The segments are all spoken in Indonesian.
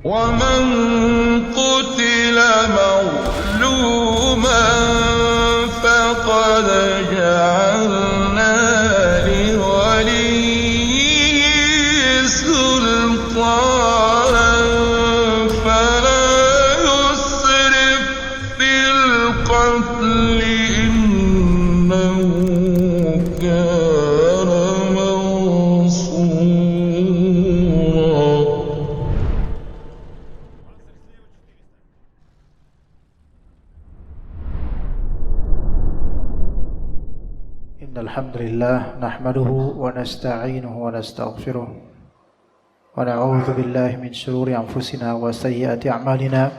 ومن قتل مظلوما فقد جعلنا لوليه سلطانا فلا يسرف في القتل إنه كان منصورا. إن الحمد لله نحمده ونستعينه ونستغفره ونعوذ بالله من شرور أنفسنا وسيئات أعمالنا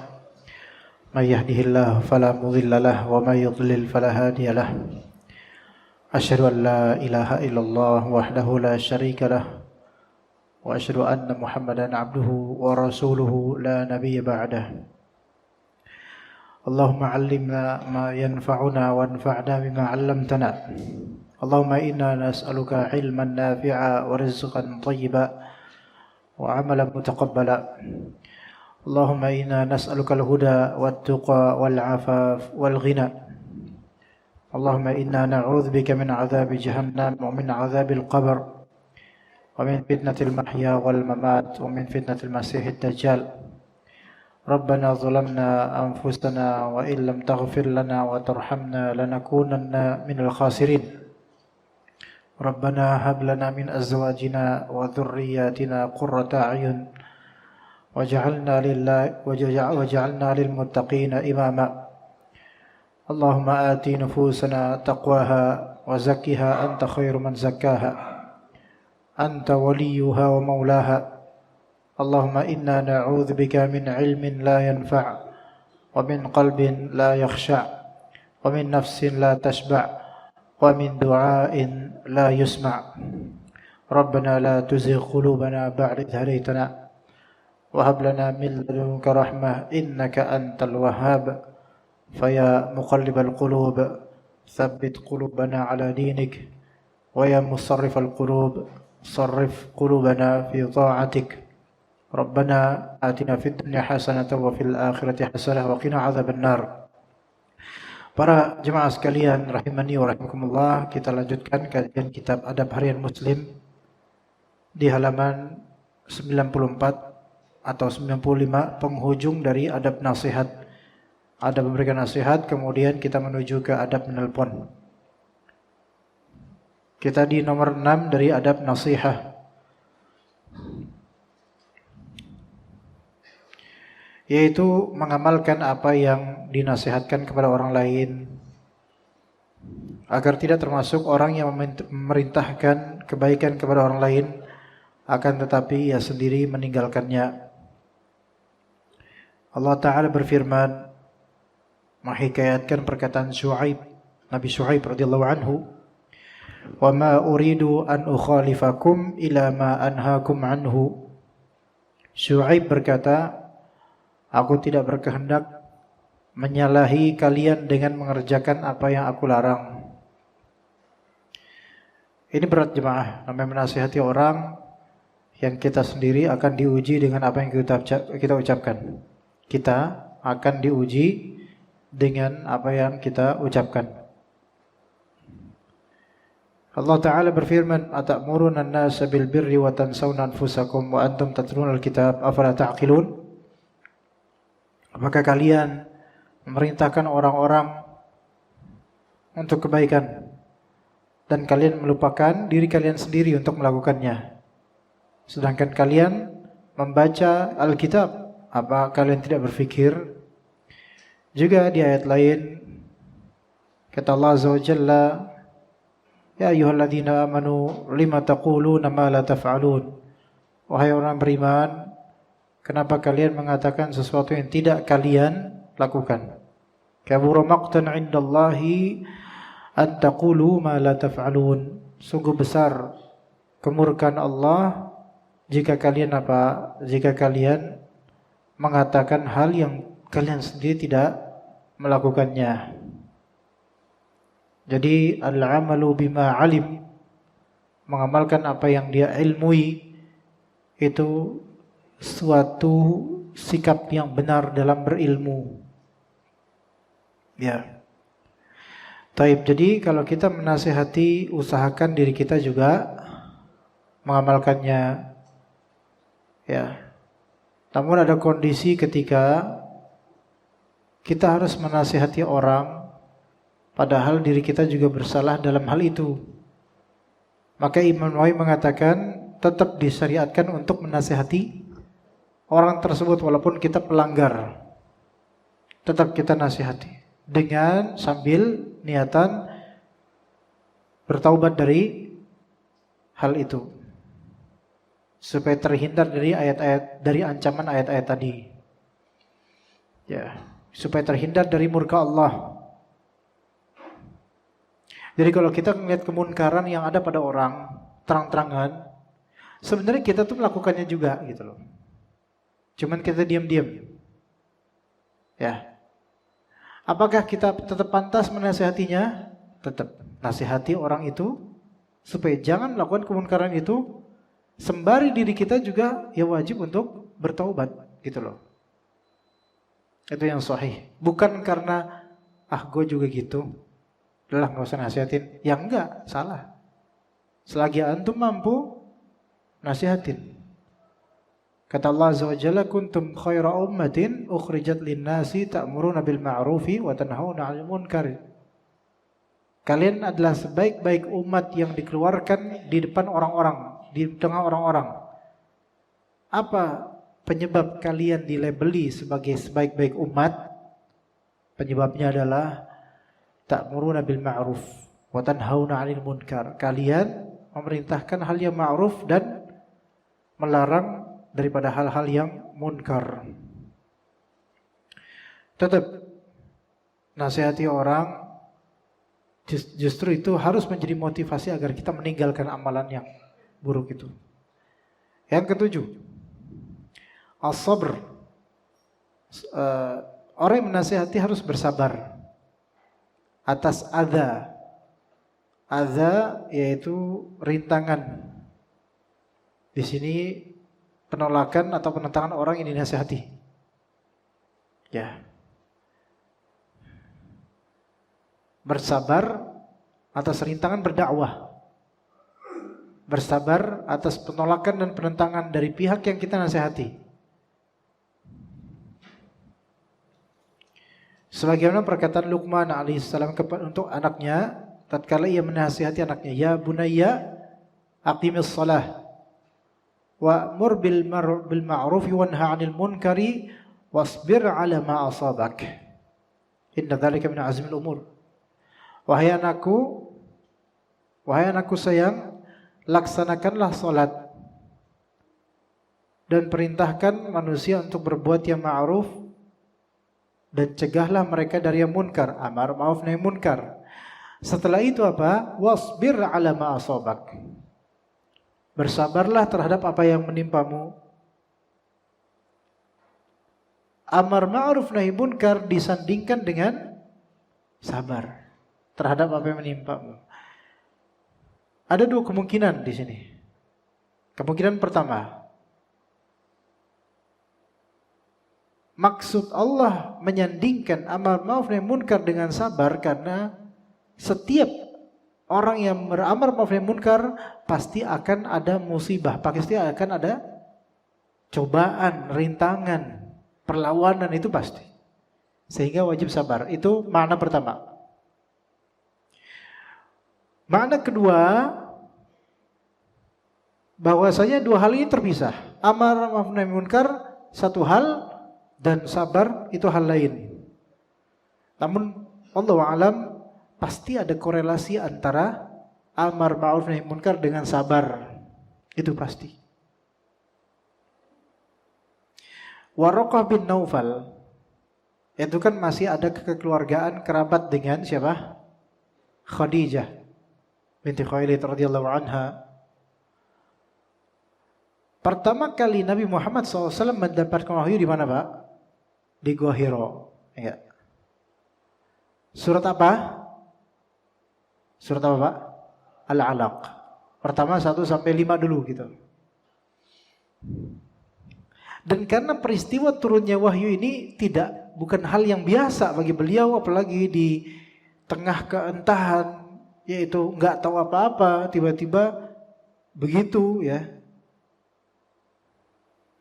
من يهده الله فلا مضل له ومن يضلل فلا هادي له أشهد أن لا إله إلا الله وحده لا شريك له وأشهد أن محمدا عبده ورسوله لا نبي بعده اللهم علمنا ما ينفعنا وانفعنا بما علمتنا اللهم إنا نسألك علما نافعا ورزقا طيبا وعملا متقبلا اللهم إنا نسألك الهدى والتقى والعفاف والغنى اللهم إنا نعوذ بك من عذاب جهنم ومن عذاب القبر ومن فتنة المحيا والممات ومن فتنة المسيح الدجال ربنا ظلمنا أنفسنا وإن لم تغفر لنا وترحمنا لنكونن من الخاسرين ربنا هب لنا من أزواجنا وذرياتنا قرة أعين وجعلنا للمتقين إماما اللهم آت نفوسنا تقواها وزكها أنت خير من زكاها أنت وليها ومولاها اللهم إنا نعوذ بك من علم لا ينفع ومن قلب لا يخشع ومن نفس لا تشبع ومن دعاء لا يسمع ربنا لا تزغ قلوبنا بعد إذ هديتنا وهب لنا من لدنك رحمة إنك أنت الوهاب فيا مقلب القلوب ثبت قلوبنا على دينك ويا مصرف القلوب صرف قلوبنا في طاعتك ربنا آتنا في الدنيا حسنة وفي الآخرة حسنة وقنا عذاب النار. Para jemaah sekalian rahimani wa rahimakumullah, kita lanjutkan kajian kitab Adab Harian Muslim di halaman 94 atau 95, penghujung dari adab nasihat. Adab memberikan nasihat, kemudian kita menuju ke adab menelpon. Kita di nomor 6 dari adab nasihat, yaitu mengamalkan apa yang dinasihatkan kepada orang lain, agar tidak termasuk orang yang memerintahkan kebaikan kepada orang lain, akan tetapi ia sendiri meninggalkannya. Allah Ta'ala berfirman, menghikayatkan perkataan Syuaib, Nabi Syuaib radhiyallahu anhu, "Wa ma uridu an ukhalifakum ila ma anhaakum anhu." Syuaib berkata, aku tidak berkehendak menyalahi kalian dengan mengerjakan apa yang aku larang. Ini berat jemaah, namanya menasihati orang yang kita sendiri akan diuji dengan apa yang kita ucapkan. Kita akan diuji dengan apa yang kita ucapkan. Allah Ta'ala berfirman, "Atamuruna an-nasa bil birri wa tansawna anfusakum wa antum tatluna al-kitab afala ta'qilun?" Apakah kalian memerintahkan orang-orang untuk kebaikan dan kalian melupakan diri kalian sendiri untuk melakukannya? Sedangkan kalian membaca Alkitab, apa kalian tidak berfikir? Juga di ayat lain kata Allah Azza wa Jalla, "Ya ayyuhalladzina amanu lima taquluna ma la taf'alun." Wahai orang beriman, kenapa kalian mengatakan sesuatu yang tidak kalian lakukan? Kabura maqtan 'indallahi an taqulu ma la taf'alun. Sungguh besar kemurkaan Allah jika kalian mengatakan hal yang kalian sendiri tidak melakukannya. Jadi al-amalu bima alim, mengamalkan apa yang dia ilmui, itu suatu sikap yang benar dalam berilmu. Ya. Taib. Jadi kalau kita menasihati, usahakan diri kita juga mengamalkannya. Ya. Namun ada kondisi ketika kita harus menasihati orang, padahal diri kita juga bersalah dalam hal itu. Maka Imam Nawawi mengatakan tetap disyariatkan untuk menasihati orang tersebut walaupun kita pelanggar. Tetap kita nasihati dengan sambil niatan bertaubat dari hal itu, supaya terhindar dari dari ancaman ayat-ayat tadi. Ya, supaya terhindar dari murka Allah. Jadi kalau kita melihat kemunkaran yang ada pada orang terang-terangan, sebenarnya kita tuh melakukannya juga gitu loh. Cuman kita diam-diam. Ya. Apakah kita tetap pantas menasihatinya? Tetap nasihati orang itu supaya jangan melakukan kemunkaran itu. Sembari diri kita juga ya wajib untuk bertaubat gitu loh. Itu yang sahih. Bukan karena gue juga gitu, udah gak usah nasihatin. Ya enggak, salah. Selagi antum mampu, nasihatin. Kata Allah Azza wa Jalla, kuntum khaira ummatin ukhrijat linnasi ta'muruna bil ma'rufi wa tanhauna 'anil munkar. Kalian adalah sebaik-baik umat yang dikeluarkan di depan orang-orang, di tengah orang-orang. Apa penyebab kalian dilabeli sebagai sebaik-baik umat? Penyebabnya adalah ta'muruna bil ma'ruf wa tanhauna 'anil munkar. Kalian memerintahkan hal yang ma'ruf dan melarang daripada hal-hal yang munkar. Tetap nasihati orang, justru itu harus menjadi motivasi agar kita meninggalkan amalan yang buruk itu. Yang ketujuh, as-sabr. Orang yang menasihati harus bersabar atas adza. Adza yaitu rintangan. Di sini penolakan atau penentangan orang yang dinasihati. Ya. Bersabar atas rintangan berdakwah. Bersabar atas penolakan dan penentangan dari pihak yang kita nasihati. Sebagaimana perkataan Luqman alaihissalam untuk anaknya tatkala ia menasihati anaknya, ya bunayya aqimis shalah wa'mur bil ma'ruf wanha 'anil munkari wasbir 'ala ma asabak. Inna dzalika min azmil umur. Wahai anakku sayang, laksanakanlah salat dan perintahkan manusia untuk berbuat yang ma'ruf dan cegahlah mereka dari yang munkar. Amar ma'ruf nahi munkar. Setelah itu apa? Wasbir 'ala ma asabak. Bersabarlah terhadap apa yang menimpamu. Amar ma'ruf nahi munkar disandingkan dengan sabar terhadap apa yang menimpamu. Ada dua kemungkinan di sini. Kemungkinan pertama, maksud Allah menyandingkan amar ma'ruf nahi munkar dengan sabar karena setiap orang yang beramar ma'ruf nahi munkar pasti akan ada musibah, pasti akan ada cobaan, rintangan, perlawanan, itu pasti. Sehingga wajib sabar. Itu makna pertama. Makna kedua, bahwasanya dua hal ini terpisah. Amar ma'ruf nahi munkar satu hal dan sabar itu hal lain. Namun Allahu a'lam pasti ada korelasi antara amar ma'ruf nahi munkar dengan sabar. Itu pasti. Waraqah bin Naufal itu kan masih ada kekeluargaan kerabat dengan siapa? Khadijah binti Khuwailid radhiyallahu anha. Pertama kali Nabi Muhammad SAW mendapatkan wahyu di mana, Pak? Di Gua Hiro. Ya. Surat apa? Surat apa, Pak? Al-Alaq. Pertama 1 sampai 5 dulu gitu. Dan karena peristiwa turunnya wahyu ini bukan hal yang biasa bagi beliau, apalagi di tengah keentahan, yaitu nggak tahu apa-apa, tiba-tiba begitu ya.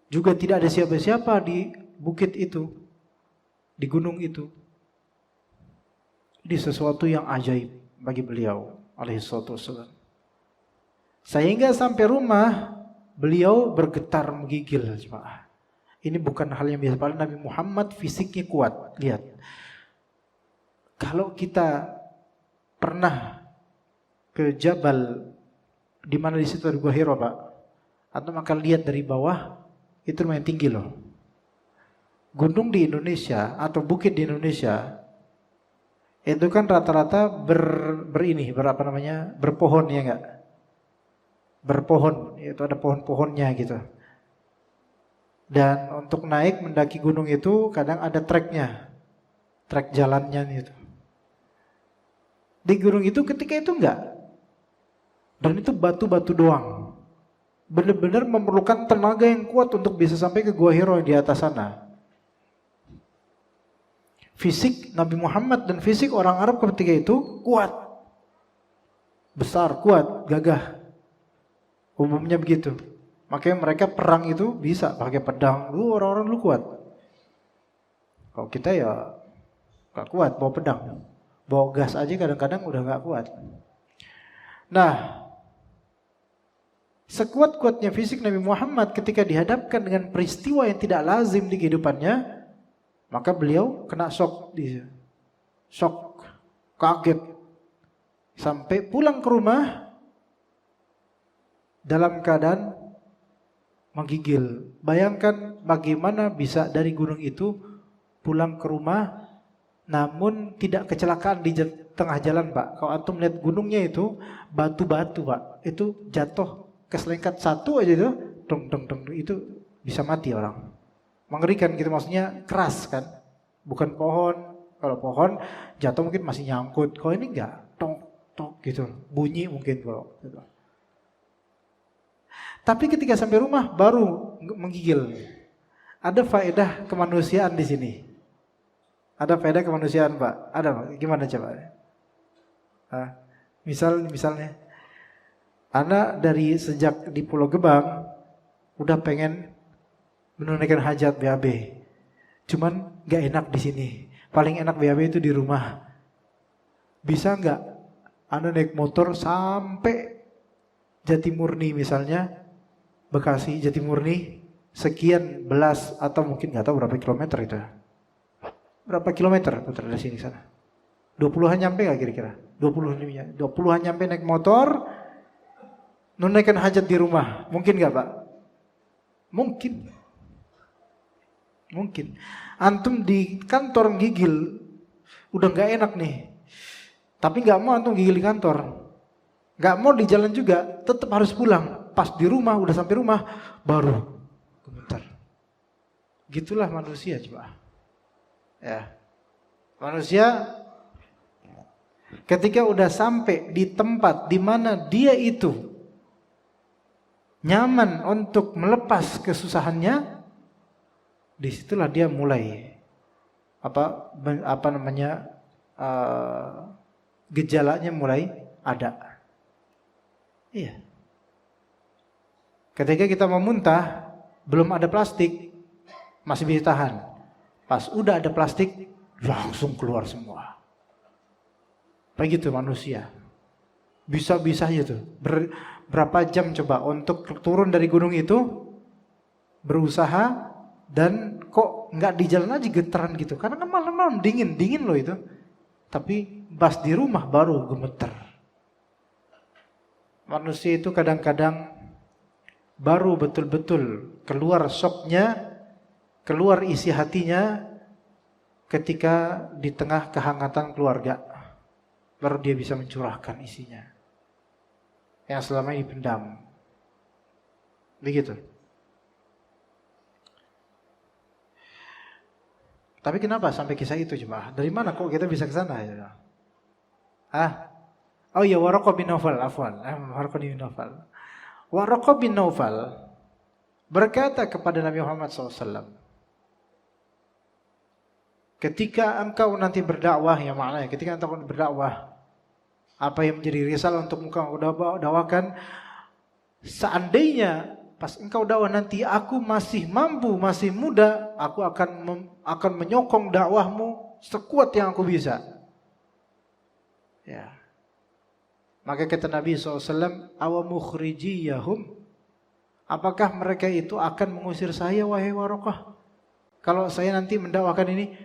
Juga tidak ada siapa-siapa di bukit itu, di gunung itu. Ini sesuatu yang ajaib bagi beliau alaihissalatu wassalam. Sehingga sampai rumah beliau bergetar menggigil, jemaah. Ini bukan hal yang biasa. Padahal Nabi Muhammad fisiknya kuat. Lihat, kalau kita pernah ke Jabal, di mana di situ ada Gua Hira, Pak, atau maka lihat dari bawah, itu lumayan tinggi loh. Gunung di Indonesia atau bukit di Indonesia itu kan rata-rata berpohon, ya enggak? Berpohon, itu ada pohon-pohonnya gitu. Dan untuk naik mendaki gunung itu kadang ada treknya, trek jalannya itu. Di gunung itu ketika itu enggak. Dan itu batu-batu doang. Benar-benar memerlukan tenaga yang kuat untuk bisa sampai ke Gua Hira di atas sana. Fisik Nabi Muhammad dan fisik orang Arab ketika itu kuat. Besar, kuat, gagah. Umumnya begitu. Makanya mereka perang itu bisa pakai pedang. Orang-orang dulu kuat. Kalau kita ya gak kuat bawa pedang. Bawa gas aja kadang-kadang udah gak kuat. Nah, sekuat-kuatnya fisik Nabi Muhammad ketika dihadapkan dengan peristiwa yang tidak lazim di kehidupannya, maka beliau kena shock, kaget. Sampai pulang ke rumah dalam keadaan menggigil. Bayangkan bagaimana bisa dari gunung itu pulang ke rumah namun tidak kecelakaan di tengah jalan, Pak. Kalau antum lihat gunungnya itu batu-batu, Pak. Itu jatuh keselengkat satu aja itu, itu bisa mati orang. Mengerikan gitu, maksudnya keras kan. Bukan pohon. Kalau pohon jatuh mungkin masih nyangkut. Kalau ini enggak, tok gitu. Bunyi mungkin kalau gitu. Tapi ketika sampai rumah baru menggigil. Ada faedah kemanusiaan di sini. Ada faedah kemanusiaan, Pak. Ada, Pak. Gimana coba? Misalnya, anak dari sejak di Pulau Gebang udah pengen menunaikan hajat BAB. Cuman gak enak di sini. Paling enak BAB itu di rumah. Bisa nggak Anda naik motor sampai Jatimurni misalnya, Bekasi, Jatimurni, sekian belas atau mungkin nggak tahu berapa kilometer itu. Berapa kilometer putar dari sini sana? 20-an nyampe nggak kira-kira? 20-an nyampe naik motor, menunaikan hajat di rumah. Mungkin nggak, Pak? Mungkin. Antum di kantor gigil, udah nggak enak nih. Tapi nggak mau antum gigil di kantor, nggak mau di jalan juga, tetap harus pulang. Pas di rumah, udah sampai rumah, baru gemetar. Gitulah manusia, coba. Ya, manusia ketika udah sampai di tempat di mana dia itu nyaman untuk melepas kesusahannya, disitulah dia mulai gejalanya mulai ada. Iya. Ketika kita mau muntah, belum ada plastik, masih bisa tahan. Pas udah ada plastik, langsung keluar semua. Begitu manusia. Bisa-bisa aja tuh. Berapa jam coba untuk turun dari gunung itu, berusaha, dan kok nggak di jalan aja getaran gitu. Karena kan malam-malam dingin loh itu. Tapi pas di rumah baru gemeter. Manusia itu kadang-kadang baru betul-betul keluar shocknya, keluar isi hatinya ketika di tengah kehangatan keluarga. Baru dia bisa mencurahkan isinya yang selama ini pendam. Begitu. Tapi kenapa sampai kisah itu coba? Dari mana kok kita bisa ke sana ya? Oh iya, Waraqah bin Naufal, afwan. Waraqah bin Naufal. Waraqah bin Naufal berkata kepada Nabi Muhammad SAW, ketika engkau nanti berdakwah, ya maknanya ketika engkau berdakwah, apa yang menjadi risalah untuk engkau dakwakan, seandainya pas engkau dakwah nanti aku masih mampu, masih muda, aku akan menyokong dakwahmu sekuat yang aku bisa. Ya. Maka kata Nabi SAW, awa mukhrijiyahum, apakah mereka itu akan mengusir saya wahai Waraqah? Kalau saya nanti mendakwakan ini,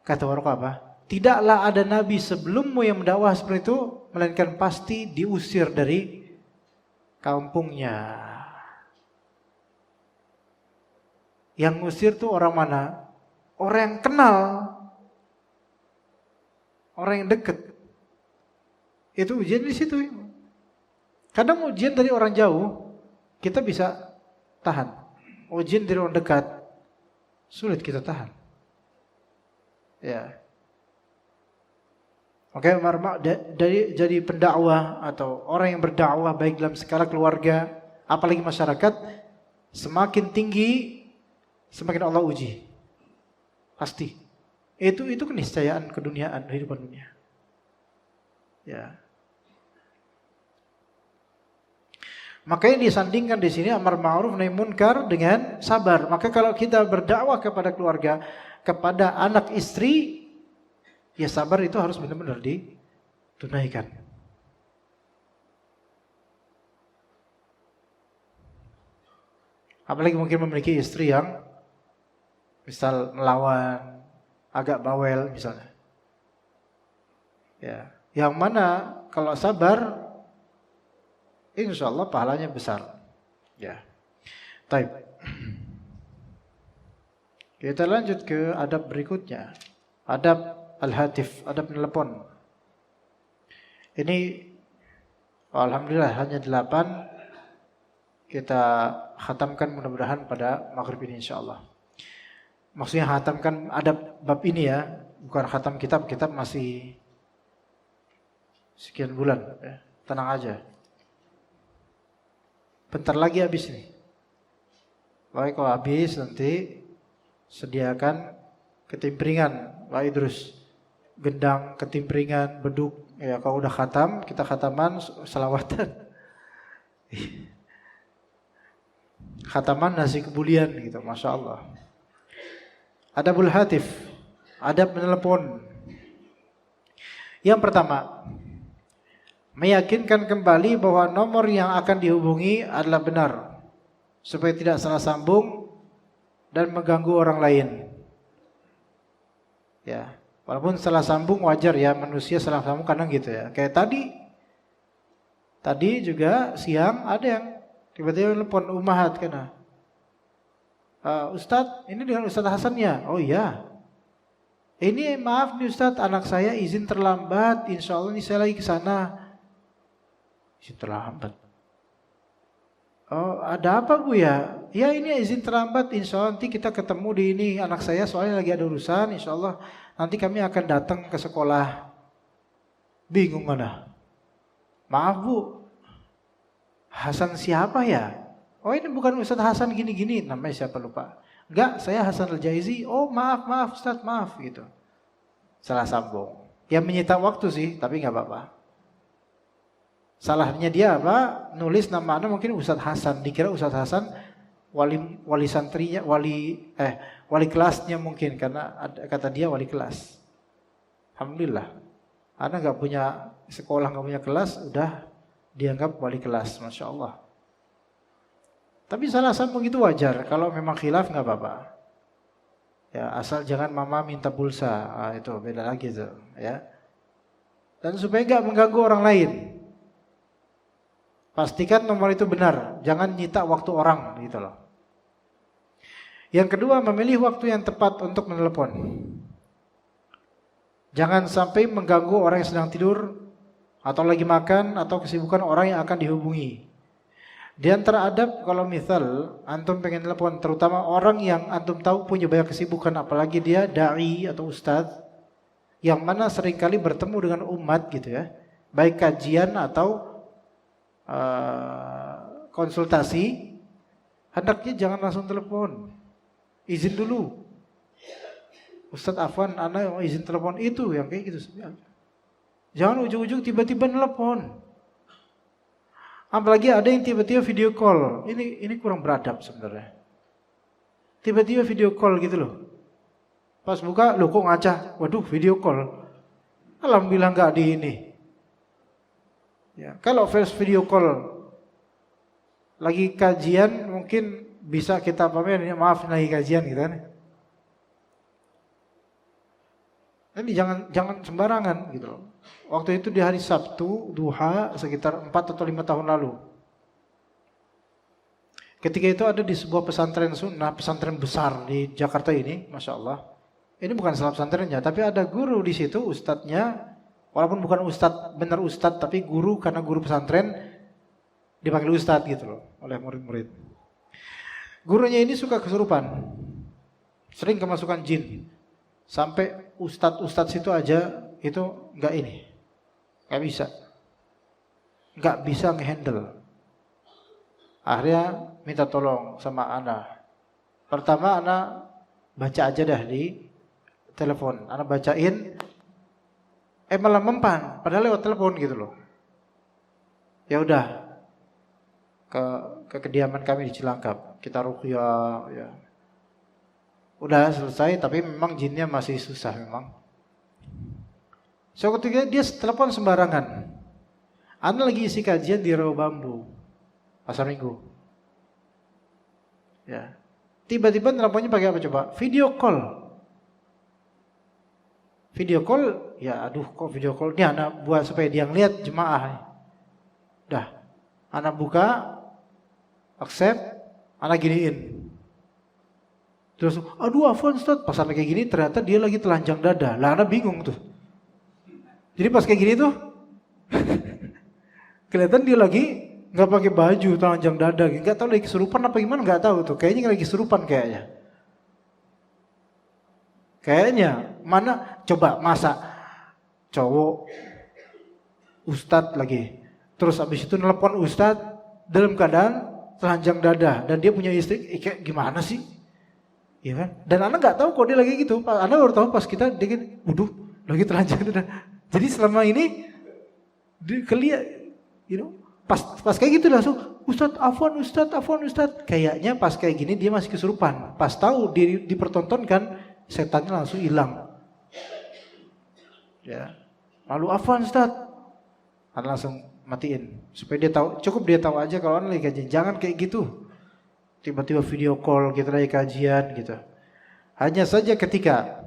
kata Waraqah apa? Tidaklah ada nabi sebelummu yang mendakwah seperti itu, melainkan pasti diusir dari kampungnya. Yang ngusir tuh orang mana? Orang yang kenal, orang yang dekat. Itu ujian di situ. Kadang ujian dari orang jauh kita bisa tahan. Ujian dari orang dekat sulit kita tahan. Ya. Oke, jadi pendakwah atau orang yang berdakwah baik dalam skala keluarga, apalagi masyarakat, semakin tinggi semakin Allah uji. Pasti. Itu keniscayaan keduniaan, kehidupan dunia. Ya. Makanya disandingkan di sini amar ma'ruf nahi munkar dengan sabar. Maka kalau kita berdakwah kepada keluarga, kepada anak istri, ya sabar itu harus benar-benar ditunaikan. Apalagi mungkin memiliki istri yang misal melawan, agak bawel misalnya. Ya, yang mana kalau sabar, insya Allah pahalanya besar. Ya, baik. Kita lanjut ke adab berikutnya. Adab al-hatif, adab telepon. Ini alhamdulillah hanya 8. Kita khatamkan mudah-mudahan pada maghrib ini insyaallah. Maksudnya khatamkan adab bab ini ya, bukan khatam kitab masih sekian bulan ya. Tenang aja. Bentar lagi habis nih. Baik, kalau habis nanti sediakan ketimpringan Pak Idrus. Gendang, ketimpringan, beduk. Ya kalau udah khatam, kita khataman selawatan. Khataman nasi kebulian gitu, Masya Allah. Adabul hatif, adab menelepon. Yang pertama, meyakinkan kembali bahwa nomor yang akan dihubungi adalah benar, supaya tidak salah sambung dan mengganggu orang lain. Ya, walaupun salah sambung wajar ya, manusia salah sambung kadang gitu ya. Kayak tadi juga siang ada yang tiba-tiba telepon Ummahat kena. Ustadz, ini dengan Ustadz Hasan ya? Oh iya. Ini maaf nih Ustadz, anak saya izin terlambat. Insya Allah nih saya lagi ke sana. Izin terlambat. Oh, ada apa Bu ya? Ya ini izin terlambat. Insya Allah nanti kita ketemu di ini. Anak saya soalnya lagi ada urusan. Insya Allah nanti kami akan datang ke sekolah. Bingung mana? Maaf Bu, Hasan siapa ya? Oh ini bukan Ustadz Hasan gini-gini, namanya siapa lupa. Enggak, saya Hasan Al-Jaizi. Oh maaf Ustadz, maaf gitu. Salah sambung. Ya menyita waktu sih, tapi nggak apa-apa. Salahnya dia apa? Nulis nama anda mungkin Ustadz Hasan, dikira Ustadz Hasan wali santrinya, wali kelasnya mungkin, karena kata dia wali kelas. Alhamdulillah. Anda nggak punya sekolah, nggak punya kelas, udah dianggap wali kelas, Masya Allah. Tapi salah sambung itu wajar. Kalau memang khilaf nggak apa-apa. Ya asal jangan mama minta pulsa, itu beda lagi tuh. Ya. Dan supaya nggak mengganggu orang lain, pastikan nomor itu benar. Jangan nyita waktu orang, gitu loh. Yang kedua, memilih waktu yang tepat untuk menelepon. Jangan sampai mengganggu orang yang sedang tidur atau lagi makan atau kesibukan orang yang akan dihubungi. Di antara adab kalau misal antum pengen telepon, terutama orang yang antum tahu punya banyak kesibukan, apalagi dia dai atau ustadz yang mana seringkali bertemu dengan umat gitu ya, baik kajian atau konsultasi, hendaknya jangan langsung telepon. Izin dulu. Ustadz Afwan, ana mau izin telepon, itu yang kayak gitu. Jangan ujung-ujung tiba-tiba nelpon. Apalagi ada yang tiba-tiba video call. Ini kurang beradab sebenarnya. Tiba-tiba video call gitu loh. Pas buka, loh kok ngaca? Waduh, video call. Alhamdulillah nggak di ini. Ya, kalau first video call lagi kajian mungkin bisa kita pamer, maaf lagi kajian gitu kan. Ini jangan sembarangan gitu loh. Waktu itu di hari Sabtu duha sekitar 4 atau 5 tahun lalu. Ketika itu ada di sebuah pesantren sunnah, pesantren besar di Jakarta ini, Masya Allah. Ini bukan salah pesantrennya, tapi ada guru di situ, ustadznya, walaupun bukan ustadz, benar ustadz, tapi guru karena guru pesantren dipanggil ustadz gitu loh, oleh murid-murid. Gurunya ini suka kesurupan, sering kemasukan jin, sampai ustadz situ aja itu nggak bisa ngehandle. Akhirnya minta tolong sama ana. Pertama ana baca aja dah di telepon, ana bacain, malah mempan, padahal lewat telepon gitu loh. Ya udah, ke kediaman kami di Cilangkap, kita ruqyah, ya. Udah selesai, tapi memang jinnya masih susah memang. So ketika dia telepon sembarangan, ana lagi isi kajian di Rawa Bambu, Pasar Minggu. Ya. Tiba-tiba teleponnya pakai apa coba? Video call. Video call, ya aduh kok video call. Ini anak buat supaya dia ngeliat jemaah. Dah. Anak buka, accept, anak giniin. Terus, aduh Afwan Ustaz, pas sampai kayak gini ternyata dia lagi telanjang dada. Lah anak bingung tuh. Jadi pas kayak gini tuh kelihatan dia lagi nggak pakai baju, telanjang dada, nggak tahu lagi kesurupan apa gimana, nggak tahu tuh. Kayaknya lagi kesurupan kayaknya. Kayaknya mana coba masa cowok ustadz lagi, terus abis itu nelpon ustadz dalam keadaan telanjang dada dan dia punya istri, kayak gimana sih? Iya kan? Dan anak nggak tahu kok dia lagi gitu. Anak baru tahu pas kita dia, waduh, lagi telanjang dada. Jadi selama ini kelihatan, pas kayak gitu langsung Ustadz Afwan, Ustadz. Kayaknya pas kayak gini dia masih kesurupan. Pas tahu dipertontonkan, setannya langsung hilang. Ya, lalu Afwan Ustadz, Anda langsung matiin supaya dia tahu. Cukup dia tahu aja kalau Anda lagi kajian. Jangan kayak gitu. Tiba-tiba video call kita lagi kajian gitu. Hanya saja ketika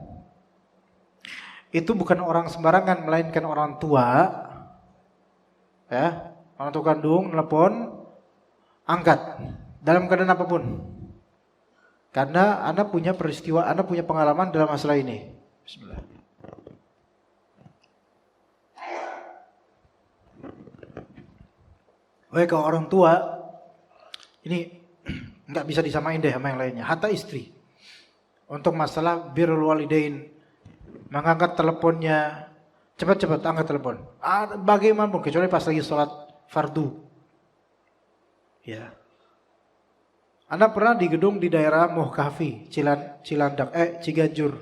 itu bukan orang sembarangan, melainkan orang tua, ya, orang tua kandung, telepon, angkat dalam keadaan apapun. Karena Anda punya peristiwa, Anda punya pengalaman dalam masalah ini. Bismillah. Kalau orang tua ini nggak bisa disamain deh sama yang lainnya. Hatta istri, untuk masalah birrul walidain, mengangkat teleponnya, cepat-cepat angkat telepon. Bagaimanapun, kecuali pas lagi sholat fardu. Ya. Anda pernah di gedung di daerah Muhkafi, Ciganjur.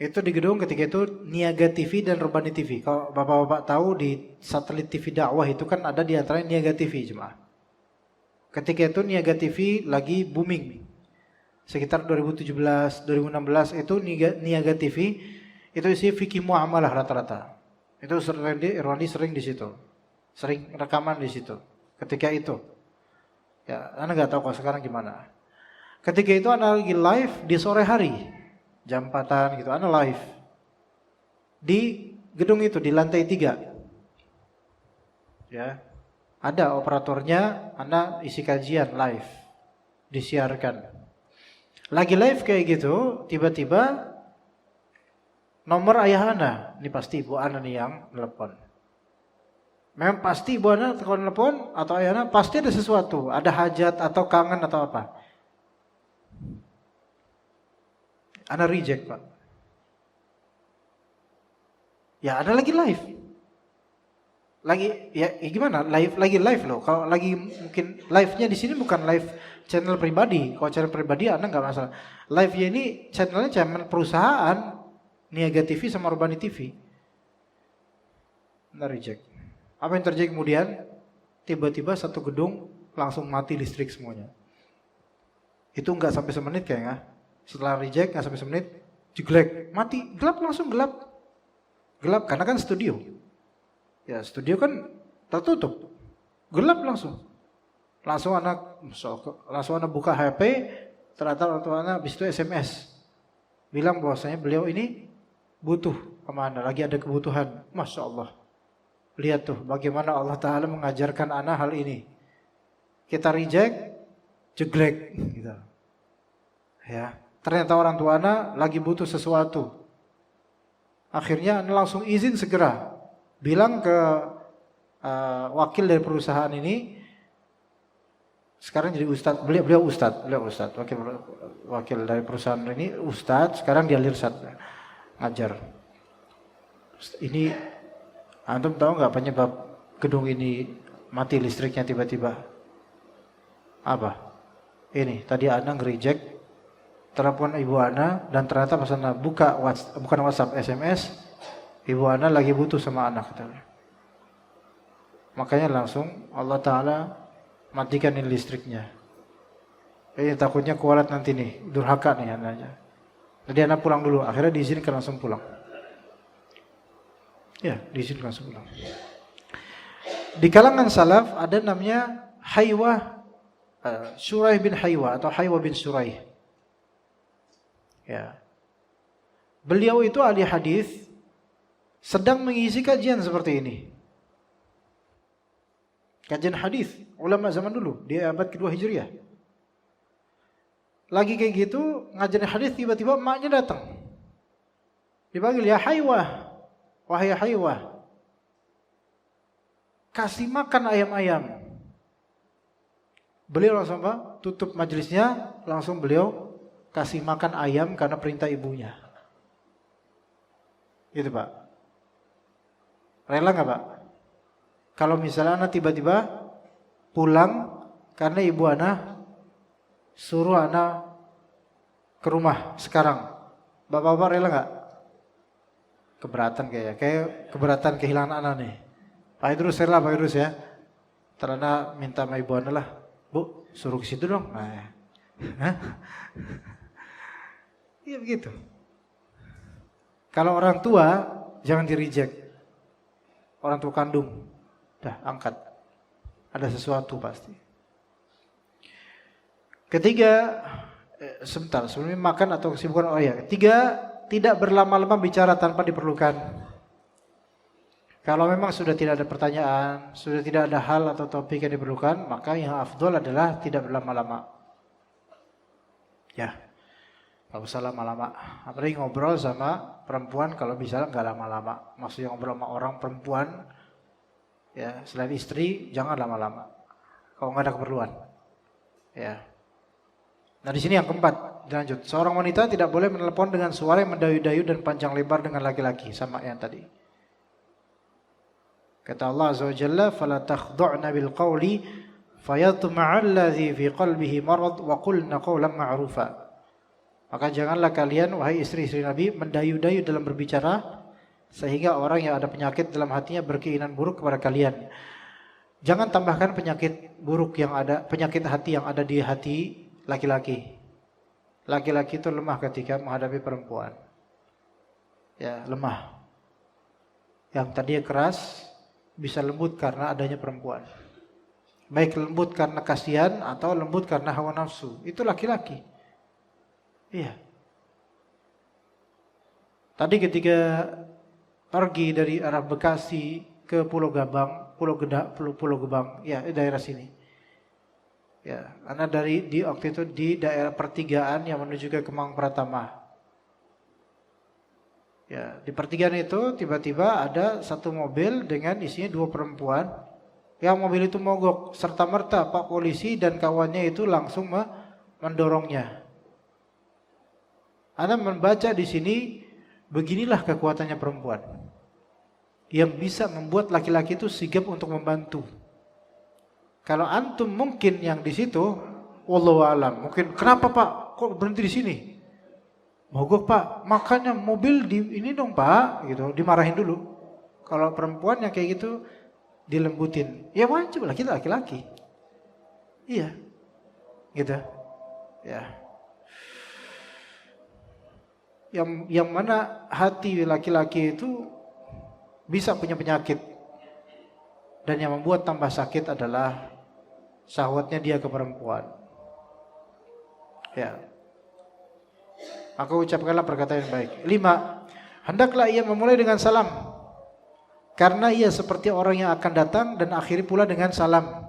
Itu di gedung ketika itu Niaga TV dan Robani TV. Kalau bapak-bapak tahu di satelit TV dakwah itu kan ada di antaranya Niaga TV jemaah. Ketika itu Niaga TV lagi booming. Sekitar 2017, 2016 itu Niaga TV itu isi fikih muamalah rata-rata. Itu Irwandi sering di situ. Sering rekaman di situ. Ketika itu. Ya, Anda nggak tahu kalau sekarang gimana. Ketika itu Anda lagi live di sore hari. Jam 4-an gitu, Anda live. Di gedung itu, di lantai 3. Ya. Ada operatornya, Anda isi kajian live. Disiarkan. Lagi live kayak gitu, tiba-tiba nomor ayah Anda, ini pasti ibu Anda nih yang telepon. Memang pasti ibu Anda telepon atau ayah Anda pasti ada sesuatu, ada hajat atau kangen atau apa. Anda reject, Pak. Ya, Anda lagi live. lagi ya gimana? Lagi live loh. Kalau lagi mungkin live-nya di sini bukan live channel pribadi. Kalau channel pribadi Anda nggak masalah. Live-nya ini channel perusahaan Niaga TV sama Urbani TV. Nah, reject. Apa yang terjadi kemudian? Tiba-tiba satu gedung langsung mati listrik semuanya. Itu nggak sampai semenit kayaknya. Setelah reject nggak sampai semenit, jeglek, mati, gelap langsung gelap. Gelap karena kan studio. Ya studio kan tertutup, gelap langsung. Langsung anak buka HP, ternyata orang tua anak habis itu SMS. Bilang bahwasanya beliau ini butuh kemana, lagi ada kebutuhan. Masya Allah. Lihat tuh bagaimana Allah Ta'ala mengajarkan anak hal ini. Kita reject, jeglek gitu. Ya, ternyata orang tua anak lagi butuh sesuatu. Akhirnya anak langsung izin segera. Bilang ke wakil dari perusahaan ini. Sekarang jadi ustadz, beliau ustadz, wakil dari perusahaan ini ustadz, sekarang dia lirsad ngajar. Ini antum tahu nggak penyebab gedung ini mati listriknya tiba-tiba? Apa? Ini tadi Ana nge-reject telepon ibu Ana dan ternyata pas Ana buka bukan WhatsApp, SMS, ibu Ana lagi butuh sama anak katanya. Makanya langsung Allah Ta'ala matikan ini listriknya. Ini takutnya kualat nanti nih, durhaka nih anaknya. Jadi anak pulang dulu, akhirnya diizinkan langsung pulang. Ya, diizinkan langsung pulang. Di kalangan salaf ada namanya Haywah, Shuraih bin Haywah atau Haywah bin Shuraih. Ya. Beliau itu ahli hadis, sedang mengisi kajian seperti ini. Kajian hadis ulama zaman dulu di abad kedua Hijriah. Lagi kayak gitu ngajarin hadis, tiba-tiba emaknya datang. Dipanggil, ya Haywah, wahai Haywah, kasih makan ayam-ayam. Beliau langsung apa? Tutup majelisnya, langsung beliau kasih makan ayam karena perintah ibunya. Gitu Pak. Rela nggak Pak? Kalau misalnya anak tiba-tiba pulang karena ibu anak suruh anak ke rumah sekarang, bapak-bapak rela nggak? Keberatan kayak keberatan kehilangan anak nih. Pak Idrus rela, Pak Idrus ya. Terana minta sama ibu anak lah, Bu, suruh ke situ dong. Nah, iya begitu. Kalau orang tua jangan di reject. Orang tua kandung, dah angkat. Ada sesuatu pasti. Ketiga, sebentar sebelum makan atau kesibukan ketiga, tidak berlama-lama bicara tanpa diperlukan. Kalau memang sudah tidak ada pertanyaan, sudah tidak ada hal atau topik yang diperlukan, maka yang afdol adalah tidak berlama-lama. Ya, nggak usah lama-lama. Apalagi ngobrol sama perempuan kalau bisa nggak lama-lama. Maksudnya ngobrol sama orang perempuan, ya selain istri jangan lama-lama. Kalau nggak ada keperluan, ya. Nah di sini yang keempat, dilanjut. Seorang wanita tidak boleh menelepon dengan suara yang mendayu-dayu dan panjang lebar dengan laki-laki, sama yang tadi. Kata Allah Azza wa Jalla, "Fala takhdu'na bil qawli fayatma'a alladhi fi qalbihi marad wa qulna qawlan ma'rufa." Maka janganlah kalian wahai istri-istri Nabi mendayu-dayu dalam berbicara sehingga orang yang ada penyakit dalam hatinya berkeinginan buruk kepada kalian. Jangan tambahkan penyakit buruk yang ada, penyakit hati yang ada di hati laki-laki. Laki-laki itu lemah ketika menghadapi perempuan. Ya, lemah. Yang tadinya keras bisa lembut karena adanya perempuan. Baik lembut karena kasihan atau lembut karena hawa nafsu. Itu laki-laki. Iya. Tadi ketika pergi dari arah Bekasi ke Pulau Gebang, Pulau Gebang, ya daerah sini. Ya, karena di waktu itu di daerah pertigaan yang menuju ke Kemang Pratama. Ya, di pertigaan itu tiba-tiba ada satu mobil dengan isinya 2 perempuan. Yang mobil itu mogok, serta merta Pak polisi dan kawannya itu langsung mendorongnya. Anda membaca di sini, beginilah kekuatannya perempuan. yang bisa membuat laki-laki itu sigap untuk membantu. Kalau antum mungkin yang di situ, wallahu alam, mungkin kenapa Pak? Kok berhenti di sini? Mogok Pak, makanya mobil di ini dong Pak, gitu, dimarahin dulu. Kalau perempuan yang kayak gitu dilembutin, ya wajib lah kita laki-laki, iya, gitu, ya. Yang mana hati laki-laki itu bisa punya penyakit, dan yang membuat tambah sakit adalah syahwatnya dia ke perempuan. Ya. Maka ucapkanlah perkataan yang baik. 5. Hendaklah ia memulai dengan salam, karena ia seperti orang yang akan datang, dan akhiri pula dengan salam.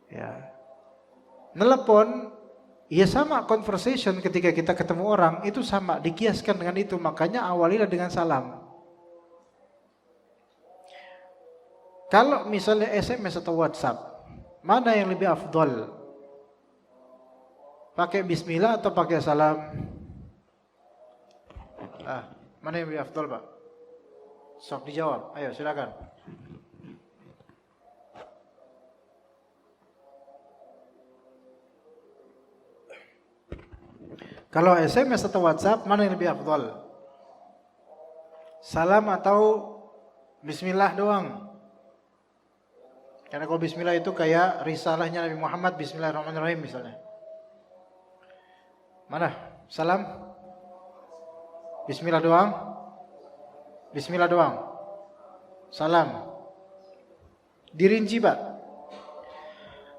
Ya. Nelepon, ya sama, conversation ketika kita ketemu orang itu sama, dikiaskan dengan itu. Makanya awalilah dengan salam. Kalau misalnya SMS atau WhatsApp, mana yang lebih afdol? Pakai bismillah atau pakai salam? Mana yang lebih afdol, Pak? Sok dijawab. Ayo, silakan. Kalau SMS atau WhatsApp, mana yang lebih afdol? Salam atau bismillah doang? Karena kalau bismillah itu kayak risalahnya Nabi Muhammad, bismillahirrahmanirrahim misalnya. Mana? Salam? Bismillah doang? Bismillah doang? Salam? Dirinci, Pak.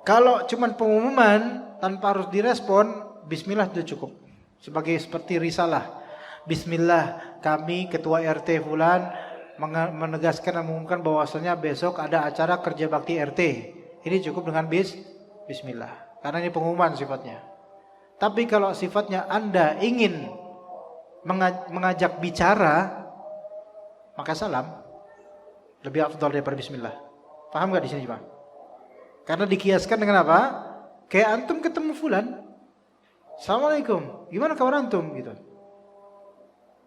Kalau cuma pengumuman tanpa harus direspon, bismillah sudah cukup. Seperti risalah. Bismillah, kami ketua RT Fulan menegaskan dan mengumumkan bahwasanya besok ada acara kerja bakti RT. Ini cukup dengan bismillah. Karena ini pengumuman sifatnya. Tapi kalau sifatnya Anda ingin mengajak bicara, maka salam lebih afdal daripada bismillah. Paham gak di sini, Pak? Karena dikiaskan dengan apa? Kayak antum ketemu Fulan, Assalamualaikum, gimana kabar antum? Gitu.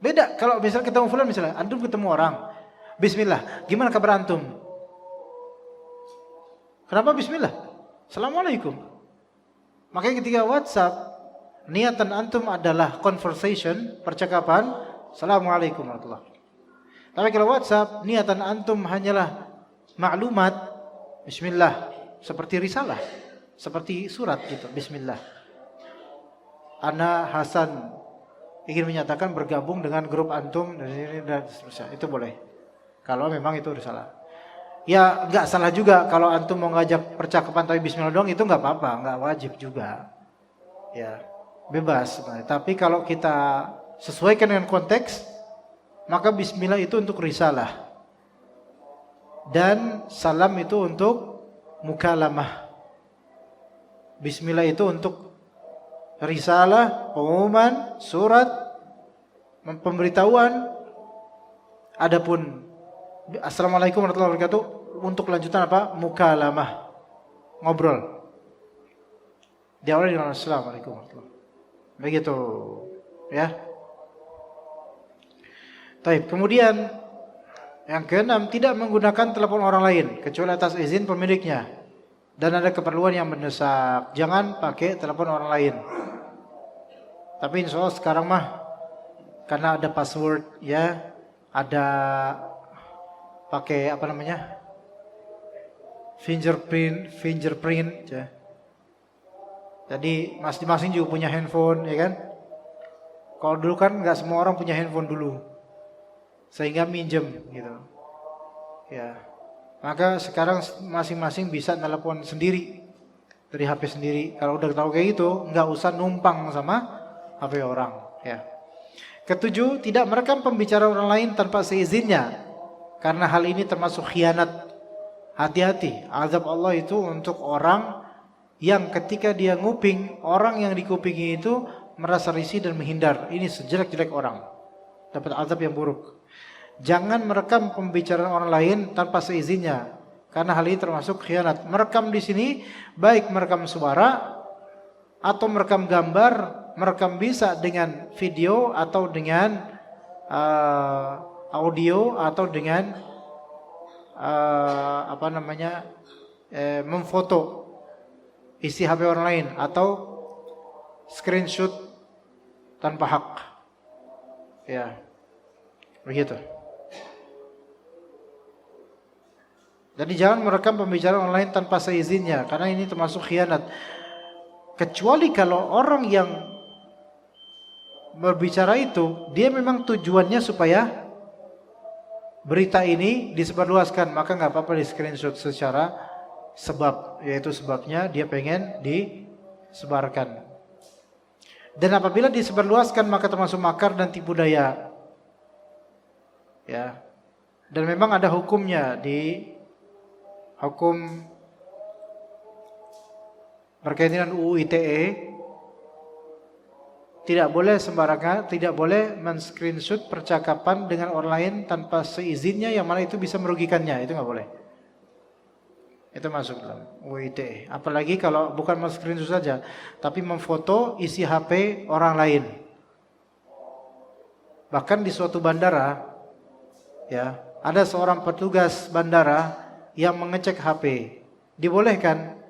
Beda kalau misalnya ketemu Fulan, misalnya antum ketemu orang, bismillah, gimana kabar antum? Kenapa bismillah? Assalamualaikum. Makanya ketika WhatsApp, niatan antum adalah conversation, percakapan, Assalamualaikum warahmatullahi wabarakatuh. Tapi kalau WhatsApp, niatan antum hanyalah maklumat, bismillah, seperti risalah, seperti surat gitu, bismillah. Ana Hasan ingin menyatakan bergabung dengan grup antum dan seterusnya. Itu boleh. Kalau memang itu risalah. Ya enggak salah juga kalau antum mau ngajak percakapan tapi bismillah doang, itu enggak apa-apa, enggak wajib juga. Ya, bebas sebenarnya. Tapi kalau kita sesuaikan dengan konteks, maka bismillah itu untuk risalah. Dan salam itu untuk mukalamah. Bismillah itu untuk risalah, pengumuman, surat, pemberitahuan. Adapun Assalamualaikum warahmatullahi wabarakatuh untuk lanjutan apa? Mukalamah, ngobrol. Diawali dengan Assalamualaikum warahmatullahi wabarakatuh. Begitu, ya. Baik, kemudian yang keenam, tidak menggunakan telepon orang lain kecuali atas izin pemiliknya dan ada keperluan yang mendesak. Jangan pakai telepon orang lain. Tapi insya Allah sekarang mah karena ada password, ya, ada pakai apa namanya, fingerprint, ya. Jadi masing-masing juga punya handphone, ya kan? Kalau dulu kan nggak semua orang punya handphone dulu, sehingga minjem, gitu. Ya, maka sekarang masing-masing bisa telepon sendiri dari HP sendiri. Kalau udah tahu kayak gitu, nggak usah numpang sama HP orang, ya. Ketujuh, tidak merekam pembicaraan orang lain tanpa seizinnya, karena hal ini termasuk khianat. Hati-hati, azab Allah itu untuk orang yang ketika dia nguping, orang yang dikupingi itu merasa risih dan menghindar. Ini sejelek-jelek orang, dapat azab yang buruk. Jangan merekam pembicaraan orang lain tanpa seizinnya, karena hal ini termasuk khianat. Merekam di sini baik merekam suara atau merekam gambar. Merekam bisa dengan video atau dengan audio atau dengan memfoto isi HP orang lain atau screenshot tanpa hak. Ya, begitu. Jadi jangan merekam pembicaraan orang lain tanpa seizinnya, karena ini termasuk khianat. Kecuali kalau orang yang berbicara itu, dia memang tujuannya supaya berita ini disebarluaskan, maka nggak apa-apa di screenshot secara sebab, yaitu sebabnya dia pengen disebarkan. Dan apabila disebarluaskan maka termasuk makar dan tipu daya. Ya. Dan memang ada hukumnya di hukum berkaitan dengan UU ITE. Tidak boleh sembarangan, tidak boleh men-screenshot percakapan dengan orang lain tanpa seizinnya, yang mana itu bisa merugikannya, itu nggak boleh. Itu masuk dalam UU ITE. Apalagi kalau bukan men-screenshot saja, tapi memfoto isi HP orang lain. Bahkan di suatu bandara, ya, ada seorang petugas bandara yang mengecek HP. Dibolehkan,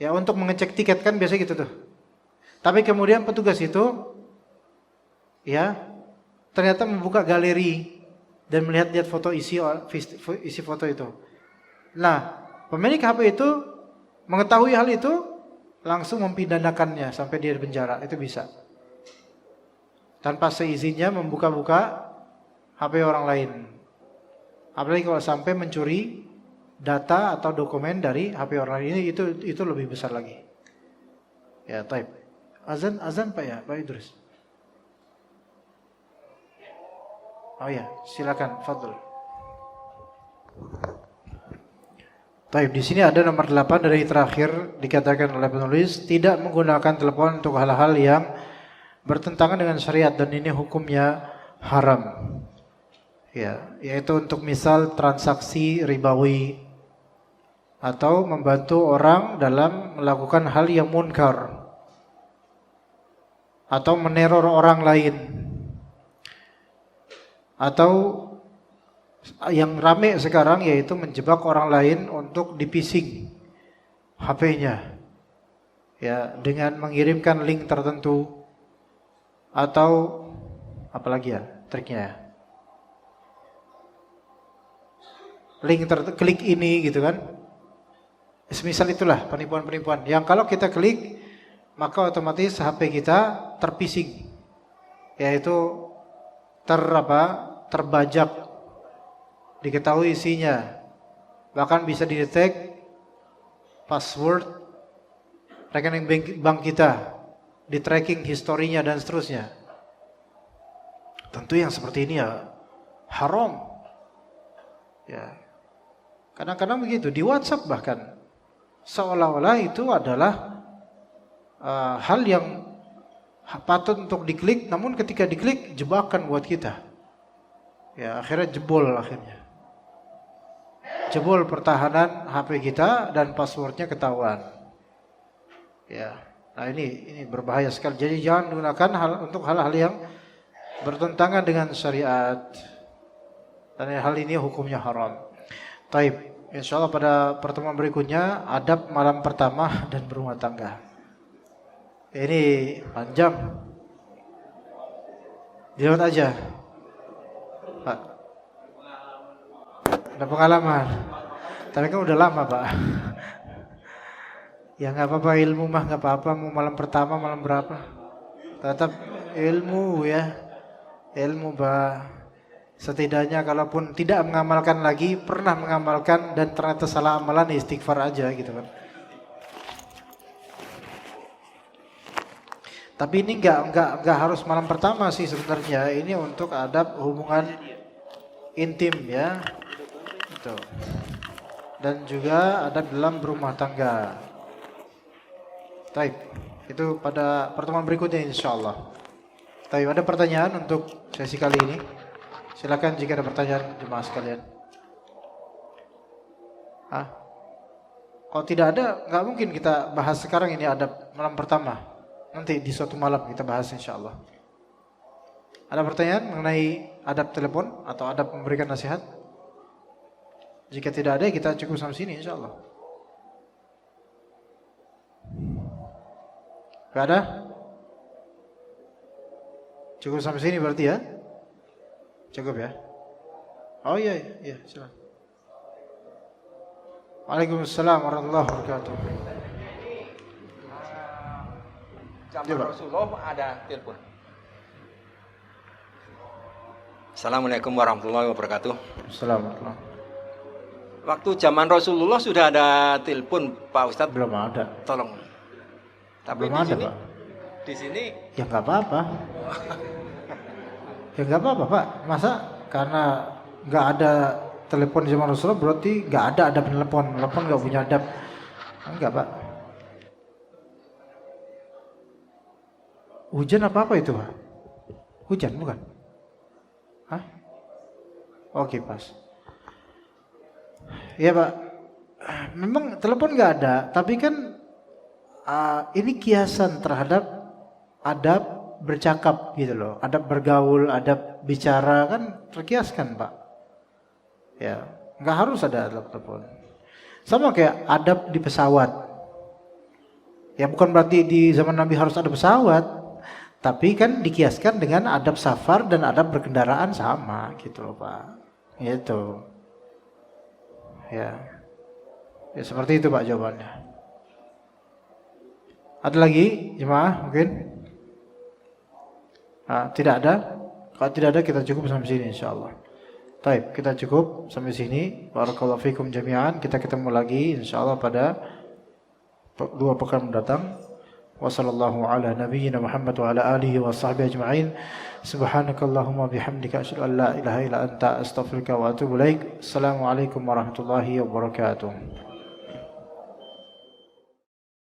ya, untuk mengecek tiket, kan biasa gitu tuh. Tapi kemudian petugas itu, ya, ternyata membuka galeri dan melihat foto isi foto itu. Nah, pemilik HP itu mengetahui hal itu, langsung mempidanakannya sampai dia di penjara. Itu bisa. Tanpa seizinnya membuka-buka HP orang lain. Apalagi kalau sampai mencuri data atau dokumen dari HP orang lain, itu lebih besar lagi. Ya, taib. Azan Pak ya, Pak Idris. Oh ya, silakan, fadhil. Taib, di sini ada nomor 8 dari terakhir, dikatakan oleh penulis tidak menggunakan telepon untuk hal-hal yang bertentangan dengan syariat dan ini hukumnya haram. Ya, yaitu untuk misal transaksi ribawi atau membantu orang dalam melakukan hal yang munkar atau meneror orang lain, atau yang rame sekarang yaitu menjebak orang lain untuk di-phishing HP-nya, ya, dengan mengirimkan link tertentu atau apalagi ya triknya, link klik ini gitu kan. Semisal itulah penipuan-penipuan yang kalau kita klik maka otomatis HP kita terphishing, yaitu terbajak, diketahui isinya, bahkan bisa didetek password rekening bank kita, di tracking historinya dan seterusnya. Tentu yang seperti ini ya haram. Ya, kadang-kadang begitu di WhatsApp bahkan seolah-olah itu adalah hal yang patut untuk diklik, namun ketika diklik jebakan buat kita. Ya, akhirnya jebol pertahanan HP kita dan passwordnya ketahuan. Ya, nah ini berbahaya sekali. Jadi jangan gunakan untuk hal-hal yang bertentangan dengan syariat. Dan hal ini hukumnya haram. Taib, insyaallah pada pertemuan berikutnya adab malam pertama dan berumah tangga. Ini panjang. Dilaut aja. Pak. Ada pengalaman. Tapi kan udah lama, Pak. Ya nggak apa-apa, ilmu mah nggak apa-apa. Mau malam pertama, malam berapa? Tetap ilmu ya. Ilmu, Pak. Setidaknya kalaupun tidak mengamalkan lagi, pernah mengamalkan dan ternyata salah amalan, istighfar aja gitu kan. Tapi ini enggak harus malam pertama sih sebenarnya. Ini untuk adab hubungan intim ya. Itu. Dan juga adab dalam berumah tangga. Baik. Itu pada pertemuan berikutnya insyaallah. Baik, ada pertanyaan untuk sesi kali ini? Silakan jika ada pertanyaan jemaah sekalian. Kalau tidak ada, enggak mungkin kita bahas sekarang ini adab malam pertama. Nanti di suatu malam kita bahas insyaallah. Ada pertanyaan mengenai adab telepon atau adab memberikan nasihat? Jika tidak ada, kita cukup sampai sini insyaallah. Gak ada? Cukup sampai sini berarti ya? Cukup ya? Oh iya, iya, silakan. Waalaikumsalam warahmatullahi wabarakatuh. Zaman Rasulullah ada telepon. Assalamualaikum warahmatullahi wabarakatuh. Assalamualaikum. Waktu zaman Rasulullah sudah ada telepon, Pak Ustadz? Belum ada. Tolong. Tapi Belum ada, sini, Pak. Di sini Ya nggak apa-apa. Ya nggak apa-apa, Pak. Masa karena nggak ada telepon zaman Rasulullah berarti nggak ada adab telepon. Telepon nggak punya adab. Enggak, Pak. Hujan apa itu, Pak? Hujan bukan? Hah? Oke, pas. Ya, Pak. Memang telepon nggak ada, tapi kan ini kiasan terhadap adab bercakap gitu loh. Adab bergaul, adab bicara kan terkiaskan, Pak. Ya, nggak harus ada adab telepon. Sama kayak adab di pesawat. Ya bukan berarti di zaman Nabi harus ada pesawat, tapi kan dikiaskan dengan adab safar dan adab berkendaraan sama gitu loh, Pak. Gitu. Ya. Ya seperti itu, Pak, jawabannya. Ada lagi jemaah mungkin? Tidak ada. Kalau tidak ada kita cukup sampai sini insyaallah. Baik, kita cukup sampai sini. Barakallahu fikum jami'an. Kita ketemu lagi insyaallah pada 2 pekan mendatang. Wassallallahu ala nabiyyina Muhammad wa ala alihi wa sahbihi ajma'in. Subhanakallahumma bihamdika asyhadu an la ilaha illa anta astaghfiruka wa atubu ilaik. Assalamualaikum warahmatullahi wabarakatuh.